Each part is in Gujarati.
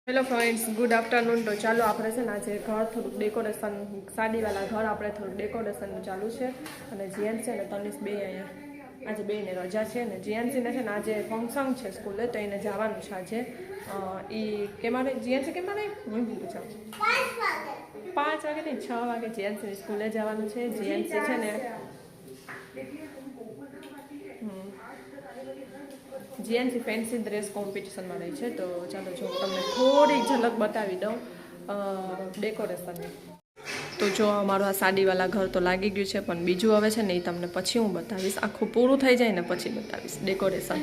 Hello friends, good afternoon. તો ચાલો આપણે છે ને આજે ઘર થોડુંક ડેકોરેશન, સાડીવાળા ઘર આપણે થોડુંક ડેકોરેશનનું ચાલુ છે. અને જીએનસી અને તનિષ બે અહીંયા આજે બેને રજા છે ને જીએનસીને છે ને આજે ફંક્શન છે સ્કૂલે, તો એને જવાનું છે આજે. એ કેમાં રહે જીએનસી, કેમાં રહે હું પૂછાવું 5 વાગે નહીં 6 વાગે જીએનસી સ્કૂલે જવાનું છે. જીએનસી છે ને જીએનસી ફેન્સી ડ્રેસ કોમ્પિટિશનમાં રહી છે. તો ચાલો જો તમને થોડી ઝલક બતાવી દઉં ડેકોરેશનની. તો જો અમારું આ સાડીવાળા ઘર તો લાગી ગયું છે, પણ બીજું હવે છે ને એ તમને પછી હું બતાવીશ. આખું પૂરું થઈ જાય ને પછી બતાવીશ ડેકોરેશન.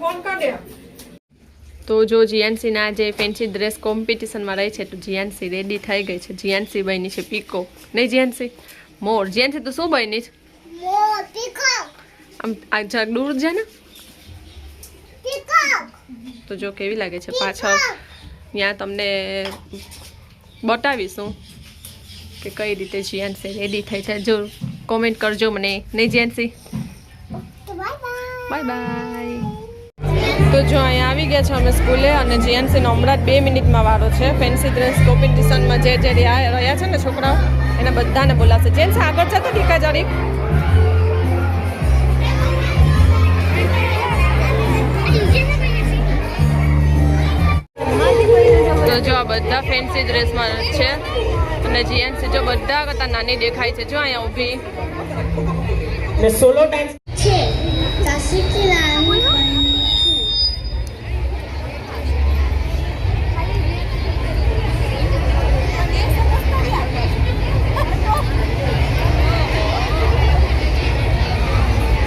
ફોન કાઢે. તો જો જીએનસીના જે ફેન્સી ડ્રેસ કોમ્પિટિશનમાં રહી છે, તો જીએનસી રેડી થઈ ગઈ છે. જીએનસી બની છે પીકો, નહીં જીએનસી મોર. જીએનસી તો શું બની છે? આમ આ જરા દૂર છે ને. તો જો કેવી લાગે છે પાછળ, ત્યાં તમને બતાવીશું કે કઈ રીતે જીએનસી રેડી થઈ છે. જો કોમેન્ટ કરજો મને, નહીં જીએનસી? Bye bye. તો જો અહીંયા આવી ગયા છે અમે સ્કૂલે, અને જીએનસીનો હમણાં જ 2 મિનિટમાં વારો છે. ફેન્સી ડ્રેસ કોમ્પિટિશનમાં જે રહ્યા છે ને છોકરાઓ, એને બધાને બોલાવશે. જીએનસી આગળ જતો ટીકા જરી. તો જો આ બધા ફેન્સી ડ્રેસમાં છે, અને જીએનસી જો બધા કરતા નાની દેખાય છે. જો અહીંયા ઊભી ને સોલો ડાન્સ છે.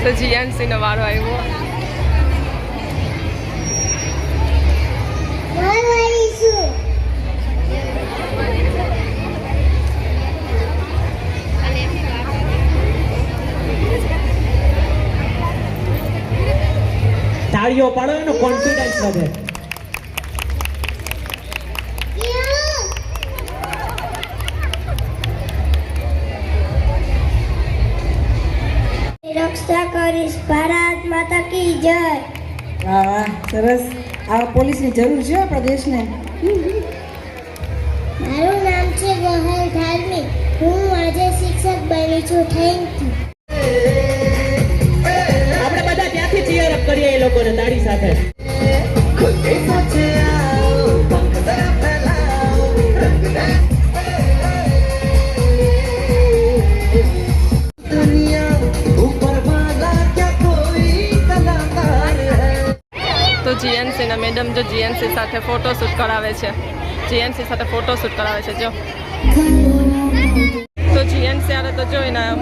તો જીએનસીનો વારો આવ્યો. તાળીઓ પાડો, એનો કોન્ફિડન્સ વધે. રક્ષા કરીશ. ભારત માતા કી જય. વાહ વાહ, સરસ. આ પોલીસની જરૂર છે આપણા દેશને. મારું નામ છે ગોહલ ધાર્મિક. હું આજે શિક્ષક બની છું. Thank you. આપણે બધા ત્યાંથી ચીયર અપ કરીએ એ લોકોને તાળી સાથે. તો જીએનસીના મેડમ જો જીએનસી સાથે ફોટોશૂટ કરાવે છે. જીએનસી સાથે ફોટોશૂટ કરાવે છે. જો તો જીએનસી આરે તો જો એના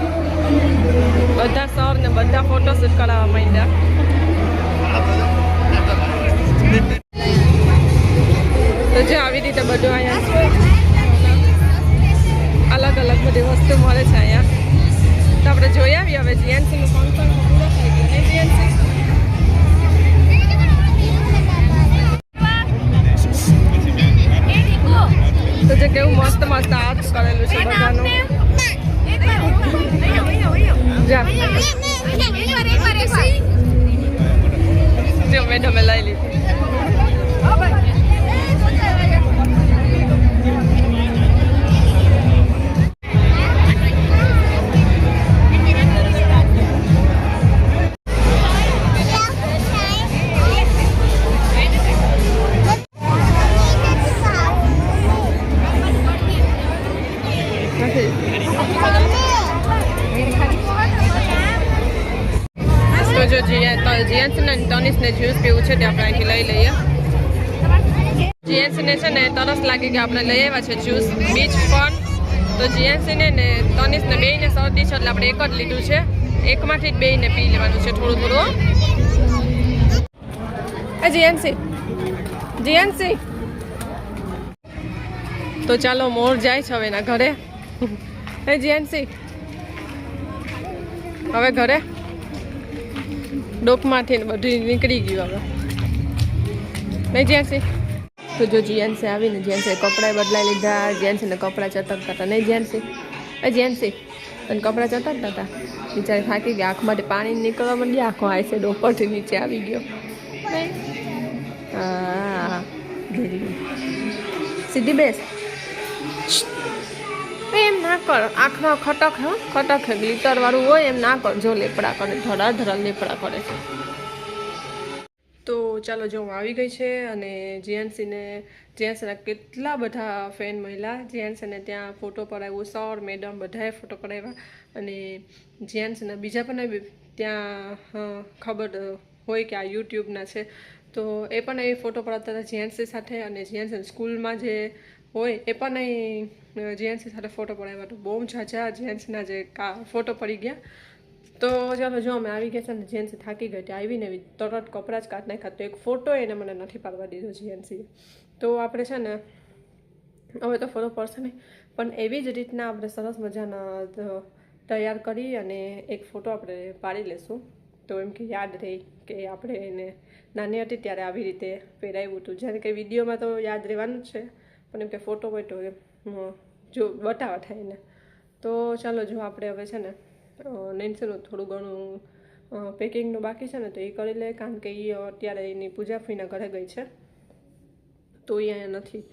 બધા સર ને બધા ફોટોશૂટ કરાવવા માંડ્યા. તો જો આવી રીતે બધું અહીંયા અલગ અલગ બધી વસ્તુ મળે છે અહીંયા. તો આપણે જોઈ આવીએ હવે જીએનસીનું ફંક્શન પૂરું થઈ ગયું ને જીએનસી. તો જે કેવું મસ્ત મસ્ત આર્ટ કરેલું છે બધાનું. જો મેડમે લઈ લીધી. તો જો જીએનસીને તનિષને જ્યુસ પીવું છે તે આપણે અહીંથી લઈ લઈએ. જીએનસીને છે ને તરસ લાગી કે આપણે લઈ આવ્યા છે જ્યુસ બીચ ફન. તો જીએનસીને ને તનિષને બેયને શરદી છે, એટલે આપણે એક જ લીધું છે. એકમાંથી જ બેયને પી લેવાનું છે થોડું થોડું. જીએનસી જીએનસી તો ચાલો મોર જાય છે હવે એના ઘરે. હે જીએનસી હવે ઘરે ડોકમાંથી ને બધું નીકળી ગયું હવે, નહીં જીએનસી? તો જો જીએનસી આવીને જીએનસી કપડાં બદલાઈ લીધા. જીએનસીને કપડાં ચતકતા હતા, નહીં જીએનસી? એ જીએનસી અને કપડાં ચોંટાડતા હતા. બિચારી થાકી ગયા, આંખમાંથી પાણી નીકળવા માંડી, આંખો આઈસેડ ઉપરથી નીચે આવી ગયો. હા ગેલી સીધી બેસ. એમ ના કર, આંખમાં ખટક ખટક ગ્લિટર વાળું હોય એમ ના કર. જો લેપડા કરે, ધડા લેપડા કરે છે. તો ચાલો જો હું આવી ગઈ છે અને જીએનસીના કેટલા બધા ફેન મહિલા જીએનસીને ત્યાં ફોટો પડાવ્યો, સર મેડમ બધાએ ફોટો પડાવ્યા. અને જીએનસીના બીજા પણ ત્યાં ખબર હોય કે આ યુટ્યુબના છે, તો એ પણ એ ફોટો પડાવતા હતા જીએનસી સાથે. અને જીએનસી સ્કૂલમાં જે હોય એ પણ અહીં જીએનસી સાથે ફોટો પડાવ્યા. તો બહુ ઝાઝા જીએનસીના જે ફોટો પડી ગયા. તો ચાલો જો અમે આવી ગયા છે ને જીએનસી થાકી ગઈ ત્યાં આવીને તરત કપડાં જ કાઢ નાખ્યા. તો એક ફોટો એને મને નથી પાડવા દીધો જીએનસી. તો આપણે છે ને હવે તો ફોટો પડશે નહીં, પણ એવી જ રીતના આપણે સરસ મજાના તૈયાર કરી અને એક ફોટો આપણે પાડી લેશું. તો એમ કે યાદ રહે કે આપણે એને નાની હતી ત્યારે આવી રીતે પહેરાવ્યું હતું. જ્યારે કે વિડીયોમાં તો યાદ રહેવાનું જ છે, પણ એમ કે ફોટો હોય તો જો બતાવવા થાય એને. તો ચાલો જો આપણે હવે છે ને નેન્સીનું થોડું ઘણું પેકિંગનું બાકી છે ને તો એ કરી લે, કારણ કે એ અત્યારે એની પૂજા ફીના ઘરે ગઈ છે. તો એ અહીંયા નથી.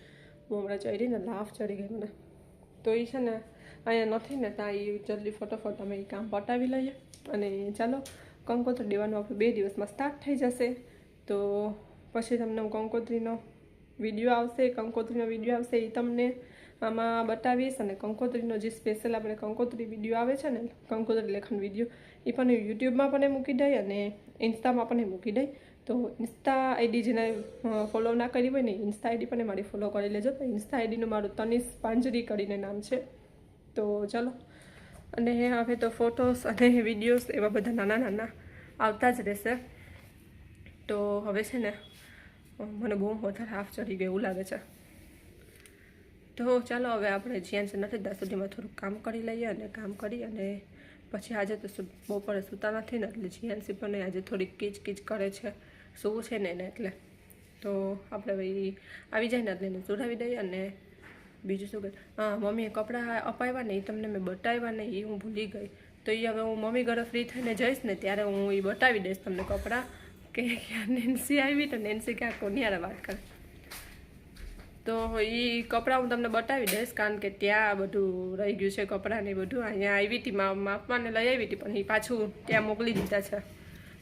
હું હમણાં ચડી ને લાફ ચડી ગઈ મને. તો એ છે ને અહીંયા નથી ને ત્યાં એ જલ્દી ફટોફટ અમે એ કામ પટાવી લઈએ. અને ચાલો કંકોત્રી દેવાનું આપણું 2 દિવસમાં સ્ટાર્ટ થઈ જશે. તો પછી તમને હું કંકોત્રીનો વિડીયો આવશે એ તમને આમાં બતાવીશ. અને કંકોત્રીનો જે સ્પેશિયલ આપણે કંકોત્રી વિડીયો આવે છે ને, કંકોત્રી લેખન વિડીયો, એ પણ યુટ્યુબમાં પણ મૂકી દઈ અને ઇન્સ્ટામાં પણ મૂકી દઈ. તો ઇન્સ્ટા આઈડી જેને ફોલો ના કરી હોય ને, ઇન્સ્ટા આઈડી પણ મારી ફોલો કરી લેજો. તો ઇન્સ્ટા આઈડીનું મારું તનિષ પાંજરી કરીને નામ છે. તો ચલો, અને હવે તો ફોટોસ અને વિડીયોઝ એવા બધા નાના આવતા જ રહેશે. તો હવે છે ને મને બહુ વધારે હાફ ચડી ગયું એવું લાગે છે. તો ચાલો હવે આપણે જીએનસી નથી ત્યાં સુધીમાં થોડુંક કામ કરી લઈએ. અને કામ કરી અને પછી આજે તો બપોરે સૂતા નથી ને, એટલે જીએનસી પણ આજે થોડીક કીચ કરે છે, સૂવું છે ને એને. એટલે તો આપણે ભાઈ આવી જાય ને એટલે એને સુડાવી દઈએ. અને બીજું શું કહે, હા મમ્મીએ કપડાં અપાવ્યા ને એ તમને મેં બતાવ્યા ને, એ હું ભૂલી ગઈ. તો એ હવે હું મમ્મી ઘરે ફ્રી થઈને જઈશ ને ત્યારે હું એ બતાવી દઈશ તમને કપડાં, કે નેન્સી આવી તો નેન્સી ક્યાં કોની વાત કરે. તો એ કપડાં હું તમને બતાવી દઈશ, કારણ કે ત્યાં બધું રહી ગયું છે કપડાં ને બધું. અહીંયા આવી હતી માપવાને લઈ આવી હતી, પણ એ પાછું ત્યાં મોકલી દીધા છે.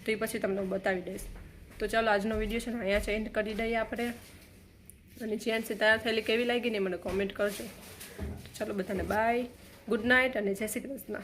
તો એ પછી તમને હું બતાવી દઈશ. તો ચાલો આજનો વિડીયો છે ને અહીંયા એન્ડ કરી દઈએ આપણે. અને જીએનસી તૈયાર થયેલી કેવી લાગી ને મને કોમેન્ટ કરજો. ચાલો બધાને બાય, ગુડ નાઇટ અને જય શ્રી કૃષ્ણ.